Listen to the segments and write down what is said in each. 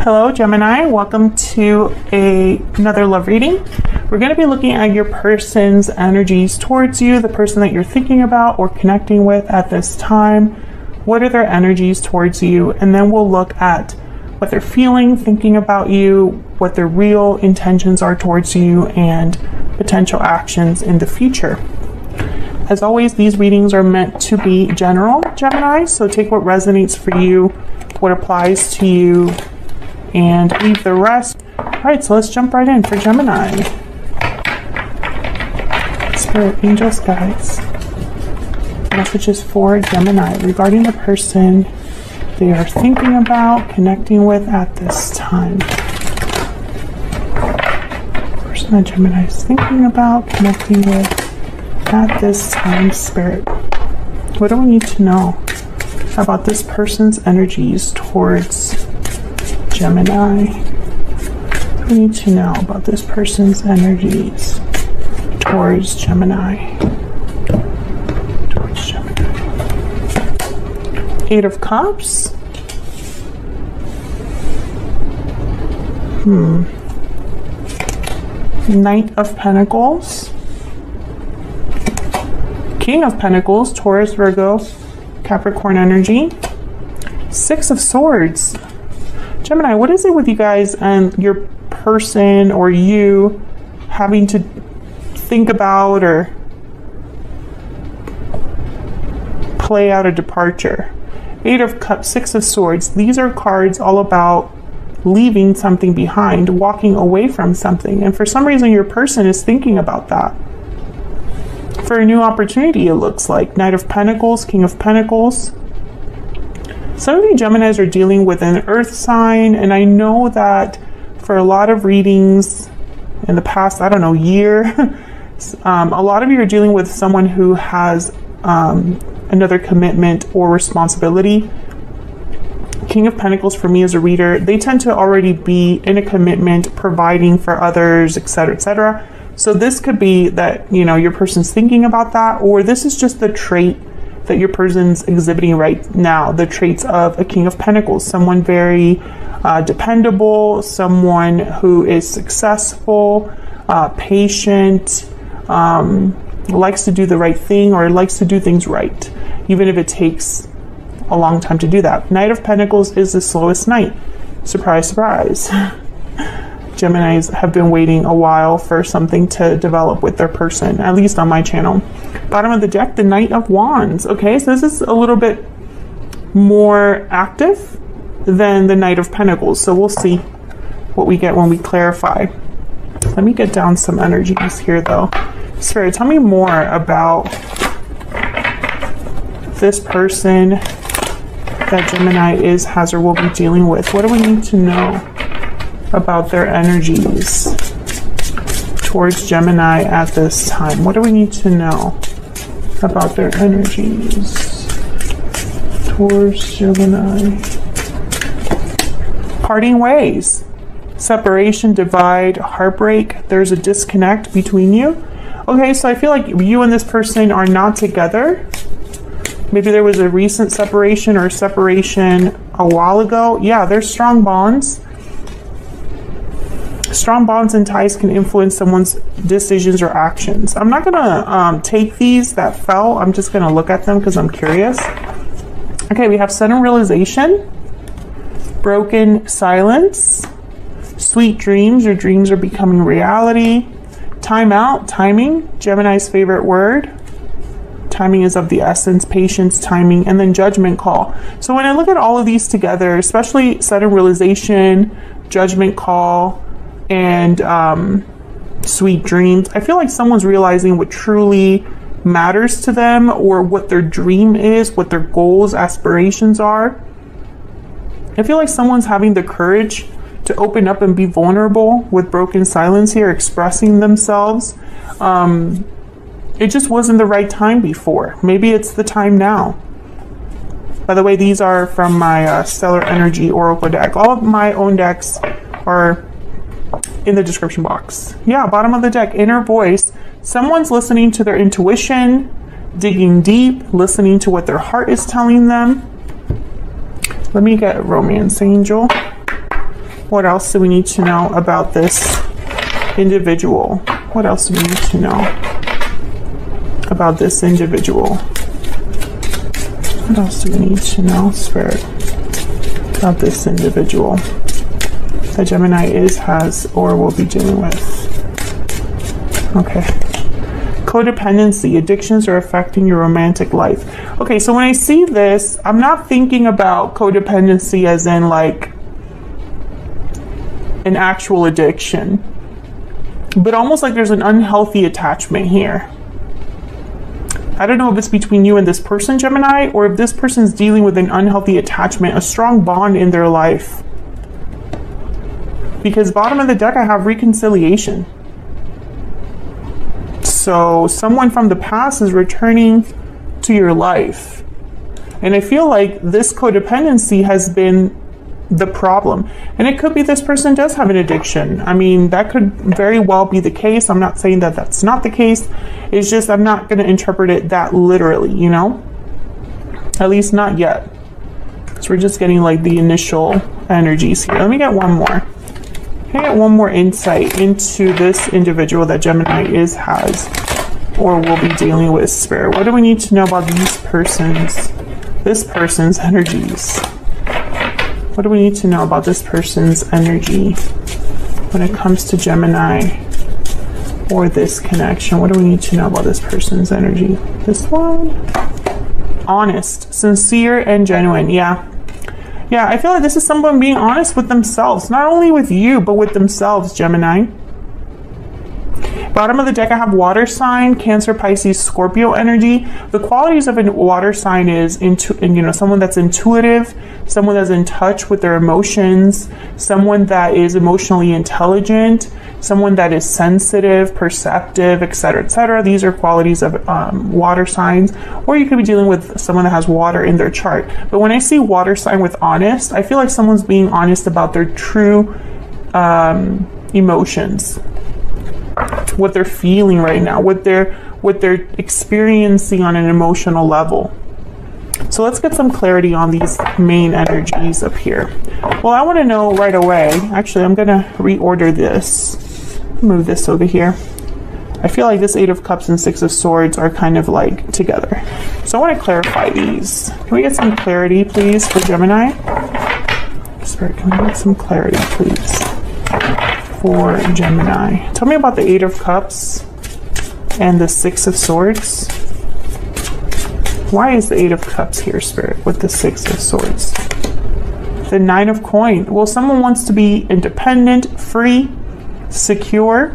Hello Gemini, welcome to another love reading. We're going to be looking at your person's energies towards you, the person that you're thinking about or connecting with at this time. What are their energies towards you? And then we'll look at what they're feeling, thinking about you, what their real intentions are towards you, and potential actions in the future. As always, these readings are meant to be general, Gemini, so take what resonates for you, what applies to you, and leave the rest. All right, so let's jump right in for Gemini. Spirit, angels, guides. Messages for Gemini regarding the person they are thinking about, connecting with at this time. Person that Gemini is thinking about, connecting with at this time, Spirit. What do we need to know about this person's energies towards Gemini? What do we need to know about this person's energies towards Gemini? Eight of Cups. Knight of Pentacles. King of Pentacles, Taurus, Virgo, Capricorn energy. Six of Swords. Gemini, what is it with you guys and your person or you having to think about or play out a departure? Eight of Cups, Six of Swords. These are cards all about leaving something behind, walking away from something. And for some reason, your person is thinking about that. For a new opportunity, it looks like. Knight of Pentacles, King of Pentacles. Some of you Geminis are dealing with an earth sign, and I know that for a lot of readings in the past, I don't know, year, a lot of you are dealing with someone who has another commitment or responsibility. King of Pentacles for me as a reader, they tend to already be in a commitment, providing for others, etc., etc. So this could be that, you know, your person's thinking about that, or this is just the trait that your person's exhibiting right now, the traits of a King of Pentacles, someone very dependable, someone who is successful, patient, likes to do the right thing or likes to do things right, even if it takes a long time to do that. Knight of Pentacles is the slowest knight. Surprise, surprise. Geminis have been waiting a while for something to develop with their person, at least on my channel. Bottom of the deck, the Knight of Wands. Okay, so this is a little bit more active than the Knight of Pentacles. So we'll see what we get when we clarify. Let me get down some energies here though. Spirit, tell me more about this person that Gemini has or will be dealing with. What do we need to know about their energies towards Gemini at this time? What do we need to know about their energies towards Gemini? Parting ways, separation, divide, heartbreak. There's a disconnect between you. Okay, so I feel like you and this person are not together. Maybe there was a recent separation or separation a while ago. Yeah, there's strong bonds. Strong bonds and ties can influence someone's decisions or actions. I'm not gonna take these that fell. I'm just gonna look at them because I'm curious. Okay, we have sudden realization, broken silence, sweet dreams. Your dreams are becoming reality. Time out, timing, Gemini's favorite word. Timing is of the essence, patience, timing, and then judgment call. So when I look at all of these together, especially sudden realization, judgment call, and sweet dreams, I feel like someone's realizing what truly matters to them or what their dream is, what their goals, aspirations are. I feel like someone's having the courage to open up and be vulnerable with broken silence here, expressing themselves. It just wasn't the right time before. Maybe it's the time now. By the way, these are from my Stellar Energy Oracle deck. All of my own decks are in the description box. Yeah, bottom of the deck, inner voice. Someone's listening to their intuition, digging deep, listening to what their heart is telling them. Let me get a romance angel. What else do we need to know about this individual? What else do we need to know about this individual? What else do we need to know, Spirit, about this individual that Gemini is, has, or will be dealing with? Okay. Codependency. Addictions are affecting your romantic life. Okay, so when I see this, I'm not thinking about codependency as in like an actual addiction, but almost like there's an unhealthy attachment here. I don't know if it's between you and this person, Gemini, or if this person's dealing with an unhealthy attachment, a strong bond in their life. Because bottom of the deck, I have reconciliation. So someone from the past is returning to your life. And I feel like this codependency has been the problem. And it could be this person does have an addiction. I mean, that could very well be the case. I'm not saying that that's not the case. It's just I'm not going to interpret it that literally, you know? At least not yet. Because we're just getting like the initial energies here. Let me get one more. Can I get one more insight into this individual that Gemini is, has, or will be dealing with, Spirit? What do we need to know about this person's energies? What do we need to know about this person's energy when it comes to Gemini or this connection? What do we need to know about this person's energy? This one? Honest, sincere, and genuine. Yeah. Yeah, I feel like this is someone being honest with themselves, not only with you, but with themselves, Gemini. Bottom of the deck, I have water sign, Cancer, Pisces, Scorpio energy. The qualities of a water sign is someone that's intuitive, someone that's in touch with their emotions, someone that is emotionally intelligent, someone that is sensitive, perceptive, etc., etc. These are qualities of water signs. Or you could be dealing with someone that has water in their chart. But when I see water sign with honest, I feel like someone's being honest about their true emotions, what they're feeling right now, what they're experiencing on an emotional level. So let's get some clarity on these main energies up here. Well, I want to know right away. Actually, I'm going to reorder this. Move this over here. I feel like this 8 of Cups and 6 of Swords are kind of like together. So I want to clarify these. Can we get some clarity, please, for Gemini? Spirit, can we get some clarity, please, for Gemini? Tell me about the 8 of Cups and the 6 of Swords. Why is the 8 of Cups here, Spirit, with the 6 of Swords? The 9 of Coin. Well, someone wants to be independent, free, secure.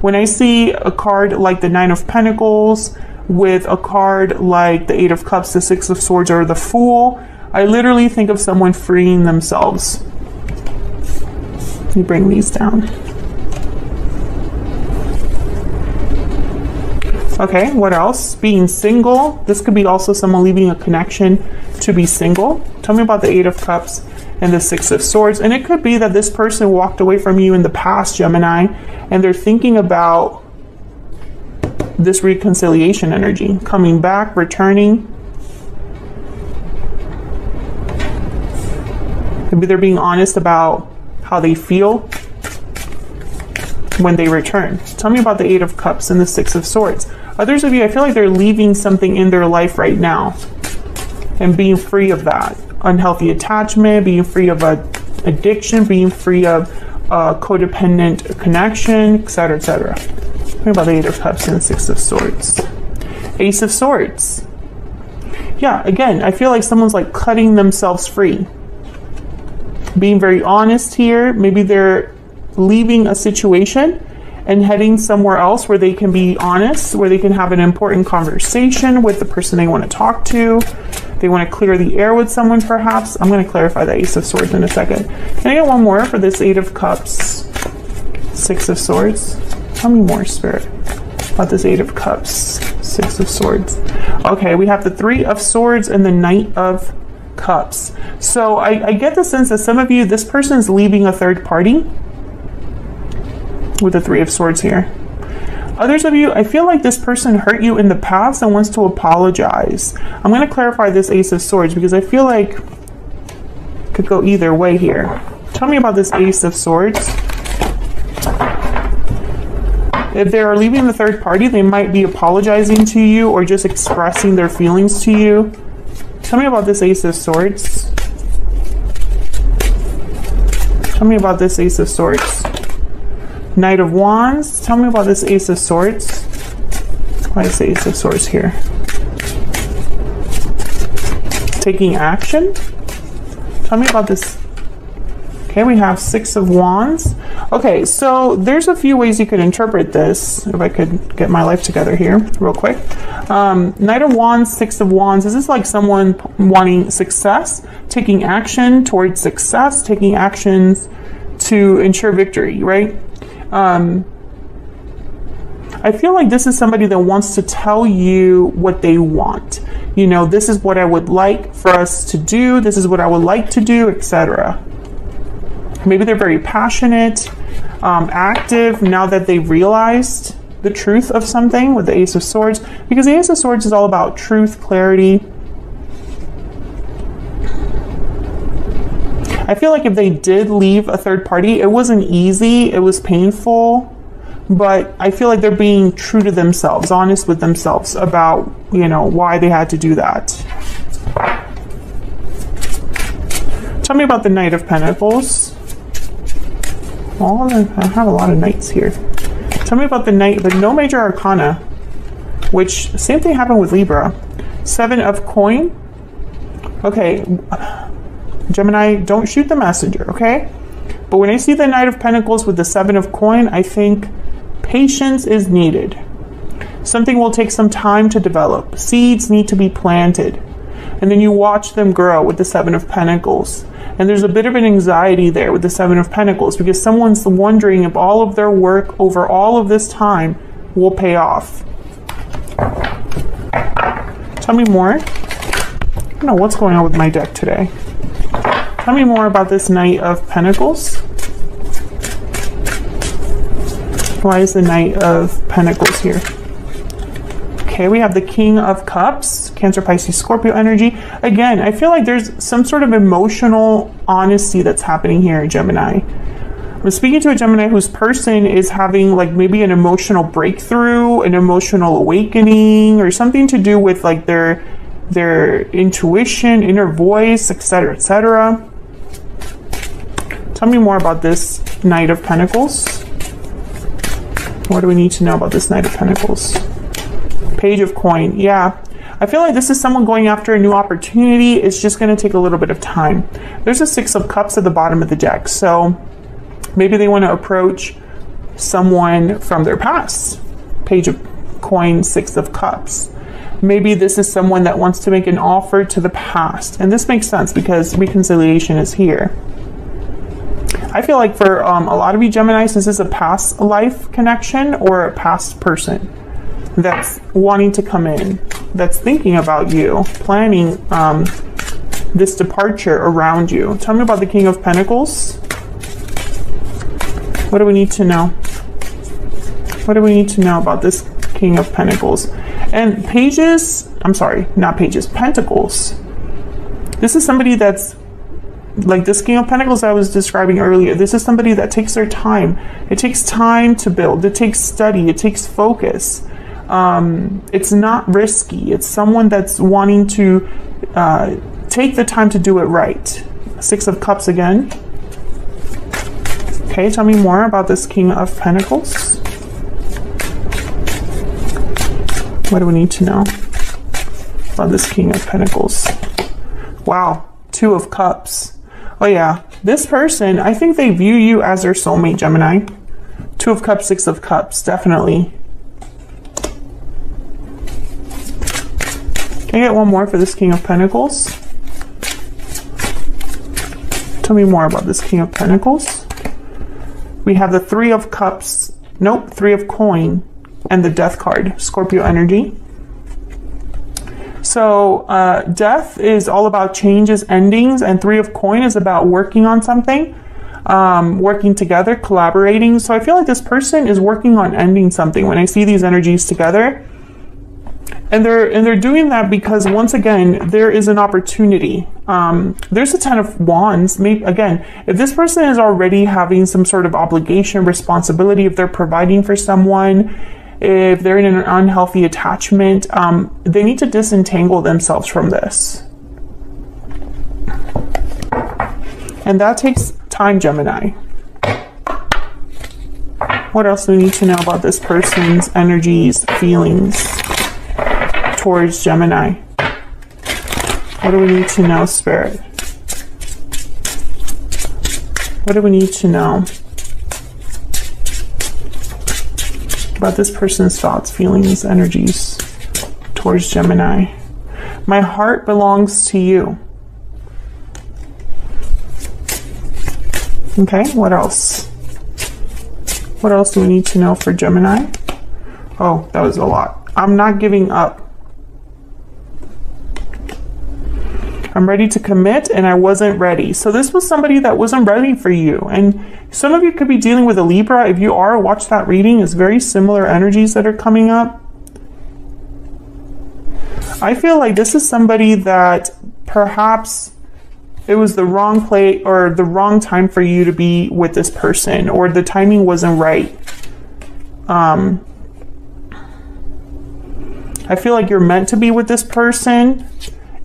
When I see a card like the 9 of Pentacles with a card like the 8 of Cups, the 6 of Swords, or the Fool, I literally think of someone freeing themselves. Let me bring these down. Okay, what else? Being single. This could be also someone leaving a connection to be single. Tell me about the 8 of Cups and the 6 of Swords. And it could be that this person walked away from you in the past, Gemini, and they're thinking about this reconciliation energy, coming back, returning. Maybe they're being honest about how they feel when they return. Tell me about the 8 of Cups and the 6 of Swords. Others of you, I feel like they're leaving something in their life right now and being free of that. Unhealthy attachment, being free of addiction, being free of codependent connection, etc., etc. Tell me about the 8 of Cups and the 6 of Swords. Ace of Swords. Yeah, again, I feel like someone's like cutting themselves free. Being very honest here. Maybe they're leaving a situation and heading somewhere else where they can be honest, where they can have an important conversation with the person they want to talk to. They want to clear the air with someone, perhaps. I'm going to clarify the Ace of Swords in a second. Can I get one more for this 8 of Cups, 6 of Swords? Tell me more, Spirit, about this 8 of Cups, 6 of Swords. Okay, we have the 3 of Swords and the Knight of Cups. So I get the sense that some of you, this person is leaving a third party with the 3 of Swords here. Others of you, I feel like this person hurt you in the past and wants to apologize. I'm going to clarify this Ace of Swords because I feel like it could go either way here. Tell me about this Ace of Swords. If they are leaving the third party, they might be apologizing to you or just expressing their feelings to you. Tell me about this Ace of Swords. Tell me about this Ace of Swords. Knight of Wands. Tell me about this Ace of Swords. Why is the Ace of Swords here? Taking action. Tell me about this. Okay, we have Six of Wands. Okay, so there's a few ways you could interpret this. If I could get my life together here real quick. Knight of Wands, Six of Wands. Is this like someone wanting success, taking action towards success, taking actions to ensure victory, right? I feel like this is somebody that wants to tell you what they want. You know, this is what I would like for us to do. This is what I would like to do, etc. Maybe they're very passionate, active now that they've realized the truth of something with the Ace of Swords, because the Ace of Swords is all about truth, clarity. I feel like if they did leave a third party, it wasn't easy, it was painful, but I feel like they're being true to themselves, honest with themselves about, you know, why they had to do that. Tell me about the Knight of Pentacles. I have a lot of knights here. Tell me about the Knight, but no major arcana, which same thing happened with Libra. Seven of Coin. Okay, Gemini, don't shoot the messenger, okay? But when I see the Knight of Pentacles with the Seven of Coin, I think patience is needed. Something will take some time to develop. Seeds need to be planted. And then you watch them grow with the Seven of Pentacles. And there's a bit of an anxiety there with the Seven of Pentacles because someone's wondering if all of their work over all of this time will pay off. Tell me more. I don't know what's going on with my deck today. Tell me more about this Knight of Pentacles. Why is the Knight of Pentacles here? Okay, we have the King of Cups, Cancer, Pisces, Scorpio energy. Again, I feel like there's some sort of emotional honesty that's happening here, Gemini. I'm speaking to a Gemini whose person is having like maybe an emotional breakthrough, an emotional awakening, or something to do with like their intuition, inner voice, etc., etc. Tell me more about this Knight of Pentacles. What do we need to know about this Knight of Pentacles? Page of Coin. Yeah, I feel like this is someone going after a new opportunity. It's just going to take a little bit of time. There's a Six of Cups at the bottom of the deck. So maybe they want to approach someone from their past. Page of Coin, Six of Cups. Maybe this is someone that wants to make an offer to the past. And this makes sense because reconciliation is here. I feel like for a lot of you Geminis, this is a past life connection or a past person that's wanting to come in, that's thinking about you, planning this departure around you. Tell me about the King of Pentacles. What do we need to know? What do we need to know about this King of Pentacles? And pages, I'm sorry, not pages, Pentacles. This is somebody that's like this King of Pentacles I was describing earlier. This is somebody that takes their time. It takes time to build. It takes study. It takes focus. It's not risky. It's someone that's wanting to take the time to do it right. Six of Cups again. Okay, tell me more about this King of Pentacles. What do we need to know about this King of Pentacles? Wow, Two of Cups. Oh yeah, this person, I think they view you as their soulmate, Gemini. Two of Cups, Six of Cups, definitely. Can I get one more for this King of Pentacles? Tell me more about this King of Pentacles. We have the Three of Cups, nope, Three of Coin, and the Death card, Scorpio energy. So Death is all about changes, endings, and Three of Coin is about working on something, working together, collaborating. So I feel like this person is working on ending something. When I see these energies together, And they're doing that because, once again, there is an opportunity. There's a Ten of Wands. Maybe, again, if this person is already having some sort of obligation, responsibility, if they're providing for someone, if they're in an unhealthy attachment, they need to disentangle themselves from this. And that takes time, Gemini. What else do we need to know about this person's energies, feelings towards Gemini? What do we need to know, Spirit? What do we need to know about this person's thoughts, feelings, energies towards Gemini? My heart belongs to you. Okay, what else? What else do we need to know for Gemini? Oh, that was a lot. I'm not giving up. I'm ready to commit, and I wasn't ready. So this was somebody that wasn't ready for you. And some of you could be dealing with a Libra. If you are, watch that reading. It's very similar energies that are coming up. I feel like this is somebody that perhaps it was the wrong play or the wrong time for you to be with this person, or the timing wasn't right. I feel like you're meant to be with this person.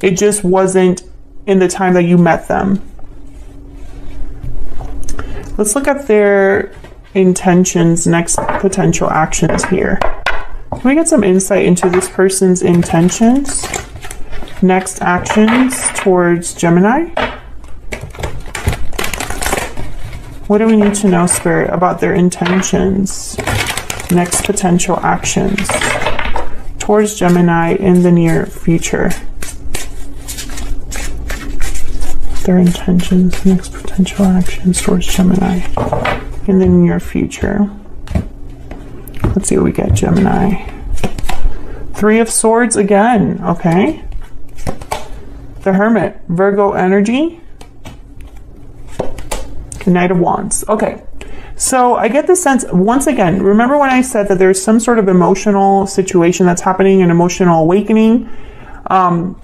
It just wasn't in the time that you met them. Let's look at their intentions, next potential actions here. Can we get some insight into this person's intentions? Next actions towards Gemini. What do we need to know, Spirit, about their intentions? Next potential actions towards Gemini in the near future. Their intentions, next potential actions towards Gemini in the near future. Let's see what we get, Gemini. Three of Swords again, okay. The Hermit, Virgo energy. Knight of Wands. Okay, so I get the sense, once again, remember when I said that there's some sort of emotional situation that's happening, an emotional awakening?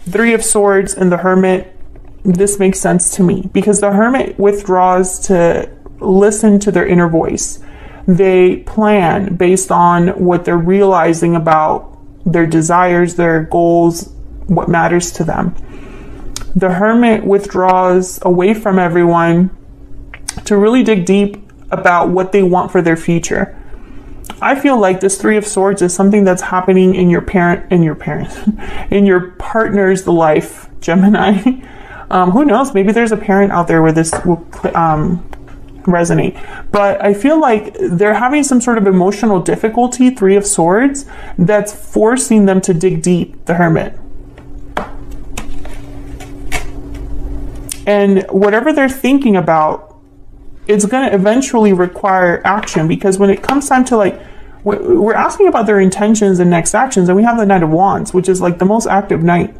Three of Swords and the Hermit, this makes sense to me, because the Hermit withdraws to listen to their inner voice. They plan based on what they're realizing about their desires, their goals, what matters to them. The Hermit withdraws away from everyone to really dig deep about what they want for their future. I feel like this Three of Swords is something that's happening in your in your partner's life, Gemini. Who knows? Maybe there's a parent out there where this will resonate. But I feel like they're having some sort of emotional difficulty, Three of Swords, that's forcing them to dig deep, the Hermit. And whatever they're thinking about, it's going to eventually require action, because when it comes time to, like, we're asking about their intentions and next actions, and we have the Knight of Wands, which is like the most active knight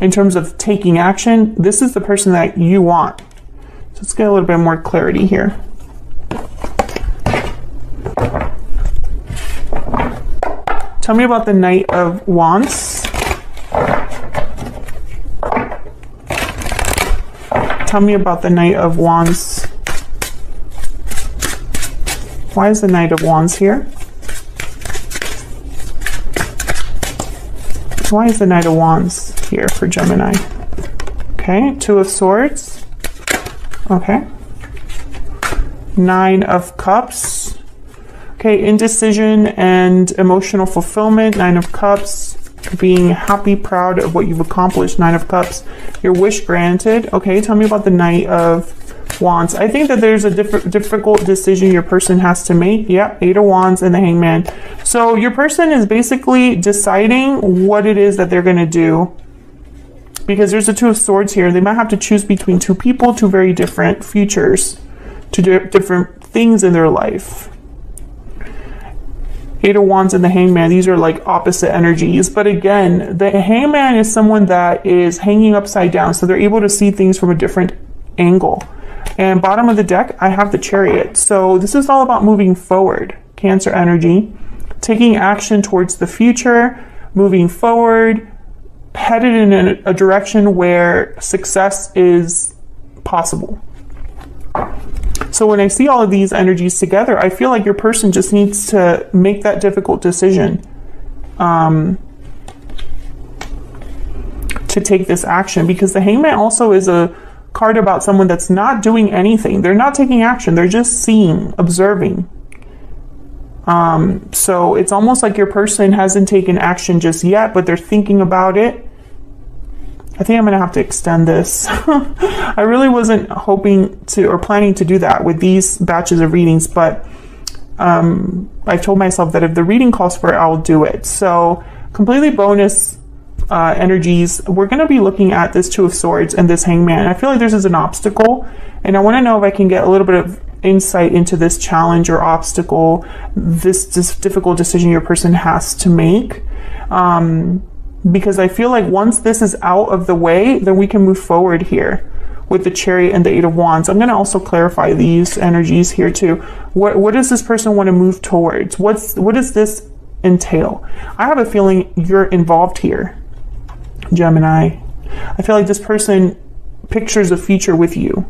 in terms of taking action. This is the person that you want. So let's get a little bit more clarity here. Tell me about the Knight of Wands. Tell me about the Knight of Wands. Why is the Knight of Wands here? Why is the Knight of Wands here for Gemini? Okay, Two of Swords. Okay. Nine of Cups. Okay, indecision and emotional fulfillment. Nine of Cups. Being happy, proud of what you've accomplished. Nine of Cups. Your wish granted. Okay, tell me about the Knight of Wands. I think that there's a difficult decision your person has to make. Yep, Eight of Wands and the Hangman. So your person is basically deciding what it is that they're going to do, because there's a Two of Swords here. They might have to choose between two people, two very different futures, two different things in their life. Eight of Wands and the Hangman, these are like opposite energies. But again, the Hangman is someone that is hanging upside down, so they're able to see things from a different angle. And bottom of the deck, I have the Chariot. So this is all about moving forward. Cancer energy, taking action towards the future, moving forward, headed in a direction where success is possible. So when I see all of these energies together, I feel like your person just needs to make that difficult decision to take this action, because the Hangman also is a card about someone that's not doing anything. They're not taking action. They're just seeing, observing. So it's almost like your person hasn't taken action just yet, but they're thinking about it. I think I'm going to have to extend this. I really wasn't hoping to or planning to do that with these batches of readings, but I've told myself that if the reading calls for it, I'll do it. So completely bonus energies. We're going to be looking at this Two of Swords and this Hangman. I feel like this is an obstacle, and I want to know if I can get a little bit of insight into this challenge or obstacle, this difficult decision your person has to make. Because I feel like once this is out of the way, then we can move forward here with the Chariot and the Eight of Wands. I'm going to also clarify these energies here too. What does this person want to move towards? What does this entail? I have a feeling you're involved here, Gemini. I feel like this person pictures a future with you,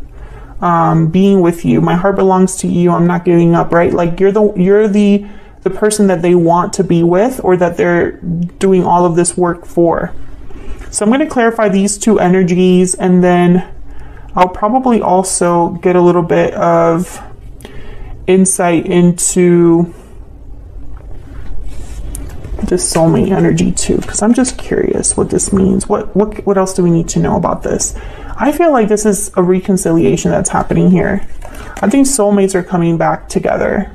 being with you. My heart belongs to you. I'm not giving up, right? Like you're the person that they want to be with, or that they're doing all of this work for. So I'm going to clarify these two energies, and then I'll probably also get a little bit of insight into this soulmate energy too, because I'm just curious what this means. What else do we need to know about this? I feel like this is a reconciliation that's happening here. I think soulmates are coming back together.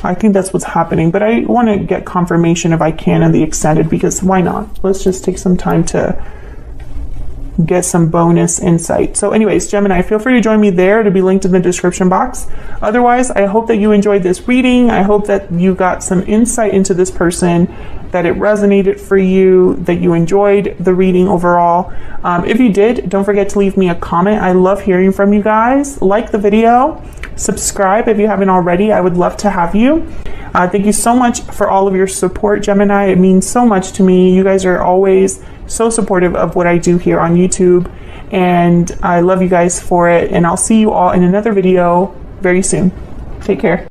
I think that's what's happening, but I want to get confirmation if I can in the extended, because why not? Let's just take some time to get some bonus insight. So anyways, Gemini, feel free to join me there. It'll be linked in the description box. Otherwise, I hope that you enjoyed this reading. I hope that you got some insight into this person, that it resonated for you, that you enjoyed the reading overall. If you did, don't forget to leave me a comment. I love hearing from you guys. Like the video, subscribe if you haven't already. I would love to have you. Thank you so much for all of your support, Gemini. It means so much to me. You guys are always so supportive of what I do here on YouTube, and I love you guys for it. And I'll see you all in another video very soon. Take care.